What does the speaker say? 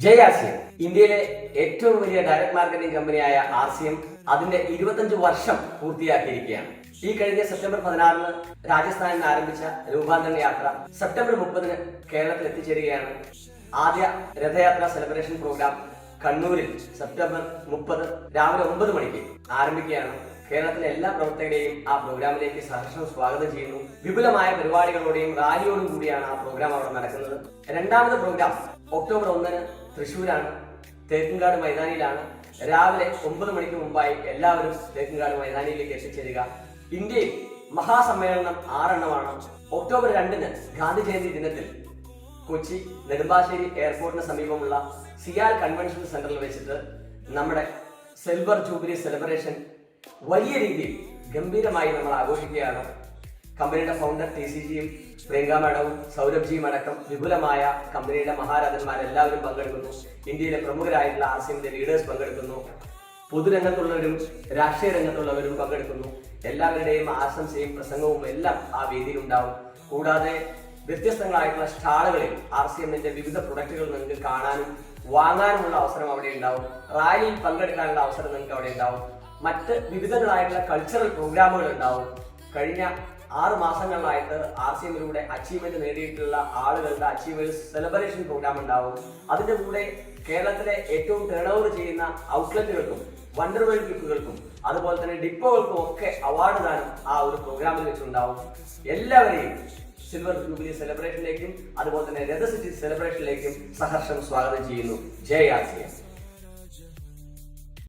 ജെ.ആർ.സി.എം ഇന്ത്യയിലെ ഏറ്റവും വലിയ ഡയറക്ട് മാർക്കറ്റിംഗ് കമ്പനിയായ RCM അതിന്റെ 25 വർഷം പൂർത്തിയാക്കിയിരിക്കുകയാണ്. ഈ കഴിഞ്ഞ സെപ്റ്റംബർ 16 രാജസ്ഥാനിൽ നിന്ന് ആരംഭിച്ച രൂപാന്തരണ യാത്ര സെപ്റ്റംബർ 30 കേരളത്തിൽ എത്തിച്ചേരുകയാണ്. ആദ്യ രഥയാത്ര സെലിബ്രേഷൻ പ്രോഗ്രാം കണ്ണൂരിൽ സെപ്റ്റംബർ 30 രാവിലെ 9 മണിക്ക് ആരംഭിക്കുകയാണ്. കേരളത്തിലെ എല്ലാ പ്രവർത്തകരെയും ആ പ്രോഗ്രാമിലേക്ക് സഹർഷം സ്വാഗതം ചെയ്യുന്നു. വിപുലമായ പരിപാടികളോടെയും റാലിയോടും കൂടിയാണ് ആ പ്രോഗ്രാം അവിടെ നടക്കുന്നത്. രണ്ടാമത് പ്രോഗ്രാം ഒക്ടോബർ 1 തൃശ്ശൂരാണ്, തേക്കുംകാട് മൈതാനിയിലാണ്. രാവിലെ 9 മണിക്ക് മുമ്പായി എല്ലാവരും തേക്കുംകാട് മൈതാനിയിലേക്ക് എത്തിച്ചേരുക. ഇന്ത്യയിൽ മഹാസമ്മേളനം 6 എണ്ണമാണ്. ഒക്ടോബർ 2 ഗാന്ധി ജയന്തി ദിനത്തിൽ കൊച്ചി നെടുമ്പാശ്ശേരി എയർപോർട്ടിന് സമീപമുള്ള സിയാൽ കൺവെൻഷൻ സെന്ററിൽ വെച്ചിട്ട് നമ്മുടെ സിൽവർ ജൂബിലി സെലിബ്രേഷൻ വലിയ രീതിയിൽ ഗംഭീരമായി നമ്മൾ ആഘോഷിക്കുകയാണ്. കമ്പനിയുടെ ഫൗണ്ടർ TCGയും പ്രിയങ്ക മാഡവും സൗരഭ്ജിയും അടക്കം വിപുലമായ കമ്പനിയുടെ മഹാരാജന്മാരെല്ലാവരും പങ്കെടുക്കുന്നു. ഇന്ത്യയിലെ പ്രമുഖരായിട്ടുള്ള RCMന്റെ ലീഡേഴ്സ് പങ്കെടുക്കുന്നു. പൊതുരംഗത്തുള്ളവരും രാഷ്ട്രീയ രംഗത്തുള്ളവരും പങ്കെടുക്കുന്നു. എല്ലാവരുടെയും ആശംസയും പ്രസംഗവും എല്ലാം ആ വേദിയിൽ ഉണ്ടാവും. കൂടാതെ വ്യത്യസ്തങ്ങളായിട്ടുള്ള സ്റ്റാളുകളിൽ RCMന്റെ വിവിധ പ്രൊഡക്റ്റുകൾ നിങ്ങൾക്ക് കാണാനും വാങ്ങാനുമുള്ള അവസരം അവിടെ ഉണ്ടാവും. റാലിയിൽ പങ്കെടുക്കാനുള്ള അവസരം നിങ്ങൾക്ക് അവിടെ ഉണ്ടാവും. മറ്റ് വിവിധങ്ങളായിട്ടുള്ള കൾച്ചറൽ പ്രോഗ്രാമുകൾ ഉണ്ടാവും. കഴിഞ്ഞ 6 മാസങ്ങളിലായിട്ട് RCMലൂടെ അച്ചീവ്മെന്റ് നേടിയിട്ടുള്ള ആളുകളുടെ അച്ചീവ്മെന്റ് സെലിബ്രേഷൻ പ്രോഗ്രാം ഉണ്ടാവും. അതിന്റെ കൂടെ കേരളത്തിലെ ഏറ്റവും ടേൺ ഓവർ ചെയ്യുന്ന ഔട്ട്ലെറ്റുകൾക്കും വണ്ടർവേൾഡ് ഗ്രിപ്പുകൾക്കും അതുപോലെ തന്നെ ഡിപ്പോകൾക്കും ഒക്കെ അവാർഡ് ദാനം ആ ഒരു പ്രോഗ്രാമിൽ വെച്ചുണ്ടാവും. എല്ലാവരെയും സിൽവർ ജൂബിലി സെലിബ്രേഷനിലേക്കും അതുപോലെ തന്നെ രഥ സിറ്റി സെലിബ്രേഷനിലേക്കും സഹർഷം സ്വാഗതം ചെയ്യുന്നു. ജെ.ആർ.സി.എം.